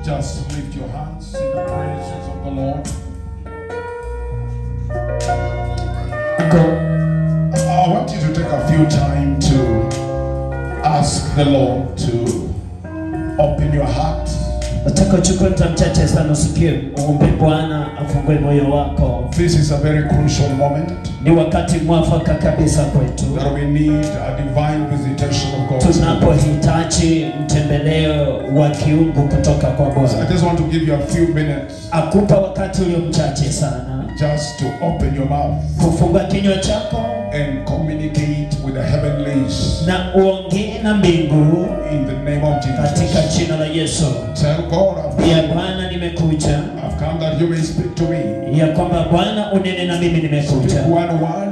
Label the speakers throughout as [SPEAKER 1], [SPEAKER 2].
[SPEAKER 1] Just lift your hands in the praises of the Lord. I want you to take a few time to ask the Lord to open your heart.
[SPEAKER 2] Nataka uchukue muda mchache sana usikie uombe Bwana afungue moyo wako.
[SPEAKER 1] This is a very crucial moment.
[SPEAKER 2] Ni wakati mwafaka kabisa kwetu.
[SPEAKER 1] That we need a divine visitation of God.
[SPEAKER 2] Tunapohitaji mtembeleo wa kiungu kutoka kwa Bwana.
[SPEAKER 1] So I just want to give you a few minutes.
[SPEAKER 2] Akupa wakati ulio mchache sana.
[SPEAKER 1] Just to open your mouth.
[SPEAKER 2] Kufungua kinywa chako.
[SPEAKER 1] And communicate with the heavenlies.
[SPEAKER 2] Na uongee na mbingu.
[SPEAKER 1] In the name of Jesus.
[SPEAKER 2] Katika jina la Yesu.
[SPEAKER 1] Tell God,
[SPEAKER 2] ya Bwana nimekuja.
[SPEAKER 1] I've come that you may speak to me.
[SPEAKER 2] Ya kwamba Bwana unene na mimi nimekuja.
[SPEAKER 1] Speak one word.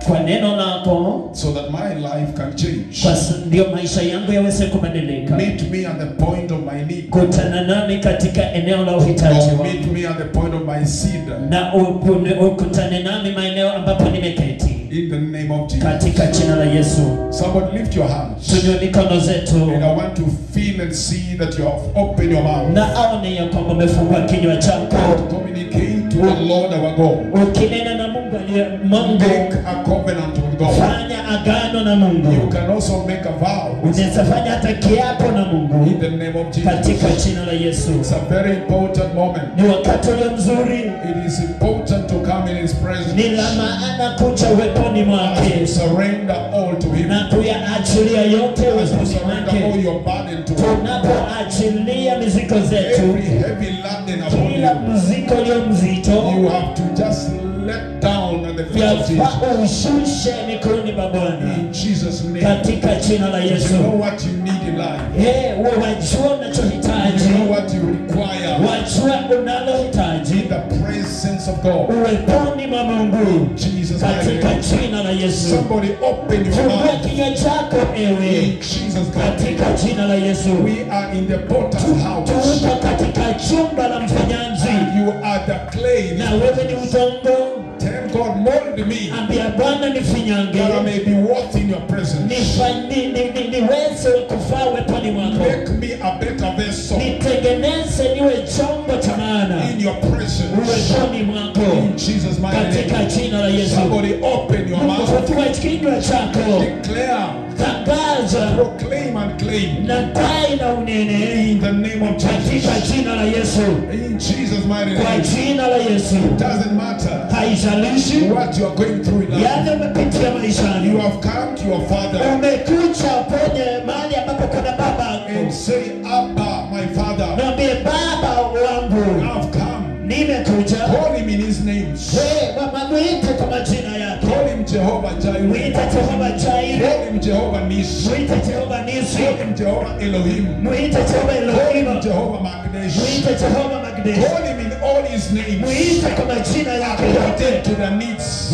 [SPEAKER 2] Kwa neno lako.
[SPEAKER 1] So that my life can change.
[SPEAKER 2] Kwa ndio maisha yangu yaweze kubadilika.
[SPEAKER 1] Meet me at the point of my need.
[SPEAKER 2] Kutana nami katika eneo la uhitaji wangu.
[SPEAKER 1] Meet me at the point of my seed.
[SPEAKER 2] Na ukutane nami maeneo ambapo nimeketi.
[SPEAKER 1] In the name of Jesus.
[SPEAKER 2] Katika jina la Yesu.
[SPEAKER 1] Somebody lift your hands.
[SPEAKER 2] Tunywe mikono zetu.
[SPEAKER 1] And I want to feel and see that you have opened your mouth.
[SPEAKER 2] Na aone ya kwamba umefungua kinywa chako.
[SPEAKER 1] Communicate to the Lord our God.
[SPEAKER 2] Ukinena na Mungu aliye Mungu.
[SPEAKER 1] Make a covenant with God.
[SPEAKER 2] Fanya agano na Mungu.
[SPEAKER 1] You can also make a vow.
[SPEAKER 2] Unaweza fanya hata kiapo na Mungu.
[SPEAKER 1] In the name of Jesus.
[SPEAKER 2] Katika jina la Yesu.
[SPEAKER 1] It's a very important moment.
[SPEAKER 2] Ni wakati ule mzuri.
[SPEAKER 1] It is important to come in His presence.
[SPEAKER 2] Ni la maana kuja uweponi mwake.
[SPEAKER 1] Surrender all to Him.
[SPEAKER 2] Na kuyaachilia yote uweponi
[SPEAKER 1] mwake. All your burden to Him.
[SPEAKER 2] Tunapoachilia mizigo zetu.
[SPEAKER 1] Every heavy laden upon you.
[SPEAKER 2] Kila mzigo ulio mzito.
[SPEAKER 1] You have to just let down at the feet of Jesus.
[SPEAKER 2] Ushushe mikononi mwa Bwana.
[SPEAKER 1] In Jesus' name.
[SPEAKER 2] Katika jina la Yesu.
[SPEAKER 1] You know what you need in life.
[SPEAKER 2] Wajua unachohitaji.
[SPEAKER 1] You know what you require.
[SPEAKER 2] Wajua unalohitaji.
[SPEAKER 1] In the presence of God.
[SPEAKER 2] Uweponi mwa Mungu.
[SPEAKER 1] Jesus'
[SPEAKER 2] katika jina la Yesu.
[SPEAKER 1] Somebody open your mouth.
[SPEAKER 2] Kinywa chako ewe.
[SPEAKER 1] In Jesus'
[SPEAKER 2] katika jina la Yesu.
[SPEAKER 1] We are in the potter's house.
[SPEAKER 2] Tuko katika chumba la mfanyanzi.
[SPEAKER 1] You are the clay.
[SPEAKER 2] Na wewe ni udongo.
[SPEAKER 1] Tell God, mold me.
[SPEAKER 2] Ambia Bwana nifinyange.
[SPEAKER 1] That I may be worth in your presence.
[SPEAKER 2] Niweze kufaa weponi mwako.
[SPEAKER 1] Make me a better vessel.
[SPEAKER 2] Nitengeneze niwe chombo cha maana.
[SPEAKER 1] In your presence.
[SPEAKER 2] Weponi mwako.
[SPEAKER 1] In Jesus' mighty name.
[SPEAKER 2] Katika jina la Yesu.
[SPEAKER 1] Somebody open your mouth.
[SPEAKER 2] Fungua kinywa chako.
[SPEAKER 1] Declare.
[SPEAKER 2] Tangaza.
[SPEAKER 1] Proclaim and claim.
[SPEAKER 2] Na dai na unene.
[SPEAKER 1] In the name of Jesus.
[SPEAKER 2] Katika jina la Yesu.
[SPEAKER 1] In Jesus' mighty name.
[SPEAKER 2] Kwa jina la Yesu.
[SPEAKER 1] It doesn't matter.
[SPEAKER 2] Haijalishi
[SPEAKER 1] what you are going through in life.
[SPEAKER 2] Yale umepitia maishani.
[SPEAKER 1] You have come to your Father.
[SPEAKER 2] Umekuja penye mahali ambapo kuna baba.
[SPEAKER 1] And say, Abba, my Father.
[SPEAKER 2] Mwambie Baba wangu.
[SPEAKER 1] I've come.
[SPEAKER 2] Nimekuja.
[SPEAKER 1] Call him in his name.
[SPEAKER 2] Mwite kwa majina yake.
[SPEAKER 1] Call him Jehovah Jireh.
[SPEAKER 2] Mwite Jehovah Jireh.
[SPEAKER 1] Call him Jehovah Nisi.
[SPEAKER 2] Mwite Jehovah Nisi.
[SPEAKER 1] Call him Jehovah Elohim.
[SPEAKER 2] Mwite Jehovah Elohim.
[SPEAKER 1] Call him Jehovah Magnesh.
[SPEAKER 2] Mwite Jehovah Magnesh.
[SPEAKER 1] Call him in all his names.
[SPEAKER 2] Mwite kwa majina yake yote.
[SPEAKER 1] To the needs.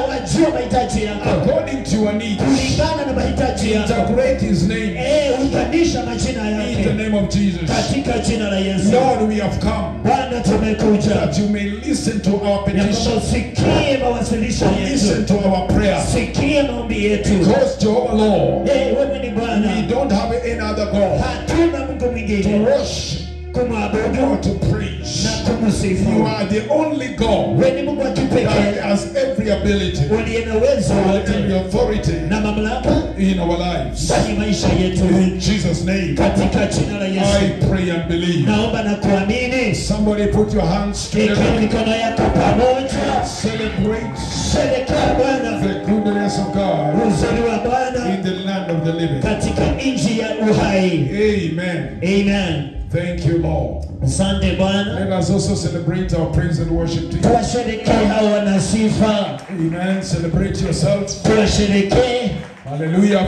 [SPEAKER 2] Wajua mahitaji yako.
[SPEAKER 1] According to your needs.
[SPEAKER 2] Kulingana na mahitaji yako.
[SPEAKER 1] Integrate his name.
[SPEAKER 2] Unganisha majina yake.
[SPEAKER 1] In the name of Jesus.
[SPEAKER 2] Katika jina la Yesu.
[SPEAKER 1] Lord, we have come.
[SPEAKER 2] Bwana tumekuja.
[SPEAKER 1] That you may listen to our petition.
[SPEAKER 2] Sikie mawasilisho yetu.
[SPEAKER 1] Listen to our prayer.
[SPEAKER 2] Sikie maombi yetu.
[SPEAKER 1] Because Jehovah Lord.
[SPEAKER 2] Wewe ni Bwana.
[SPEAKER 1] We don't have any other God.
[SPEAKER 2] Hatuna Mungu mwingine.
[SPEAKER 1] To worship.
[SPEAKER 2] Kumwabudu.
[SPEAKER 1] To preach.
[SPEAKER 2] Na kumsifu.
[SPEAKER 1] You are the only God.
[SPEAKER 2] Wewe ni Mungu wa kipekee.
[SPEAKER 1] That has every ability.
[SPEAKER 2] Uliye na uwezo wote.
[SPEAKER 1] Every authority.
[SPEAKER 2] Na mamlaka.
[SPEAKER 1] In our lives.
[SPEAKER 2] Ndani maisha yetu.
[SPEAKER 1] In Jesus' name.
[SPEAKER 2] Katika jina la Yesu.
[SPEAKER 1] I pray and believe.
[SPEAKER 2] Naomba na kuamini.
[SPEAKER 1] Somebody put your hands together.
[SPEAKER 2] Eka mikono yako pamoja.
[SPEAKER 1] Celebrate.
[SPEAKER 2] Sherehekea Bwana.
[SPEAKER 1] The goodness of God.
[SPEAKER 2] Uzuri wa Bwana.
[SPEAKER 1] In the land of the living.
[SPEAKER 2] Katika nchi ya uhai.
[SPEAKER 1] Amen.
[SPEAKER 2] Amen.
[SPEAKER 1] Thank you, Lord.
[SPEAKER 2] Asante Bwana.
[SPEAKER 1] Let us also celebrate our praise and worship team.
[SPEAKER 2] Tuwasherehekee hao wana sifa.
[SPEAKER 1] Amen. Celebrate yourselves.
[SPEAKER 2] Tuwasherehekee.
[SPEAKER 1] Hallelujah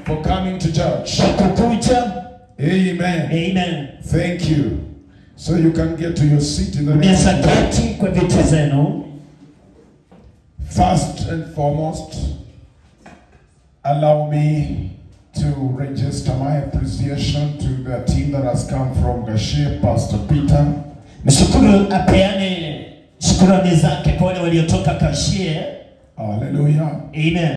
[SPEAKER 1] for coming to church.
[SPEAKER 2] Kukuja.
[SPEAKER 1] Amen.
[SPEAKER 2] Amen.
[SPEAKER 1] Thank you. So you can get to your seat in the name of
[SPEAKER 2] Jesus. Kwa viti zenu.
[SPEAKER 1] First and foremost, allow me to register my appreciation to the team that has come from Gashie, Pastor Peter.
[SPEAKER 2] Mshukuru apeane shukrani zake kwa wale waliotoka Gashie.
[SPEAKER 1] Hallelujah.
[SPEAKER 2] Amen.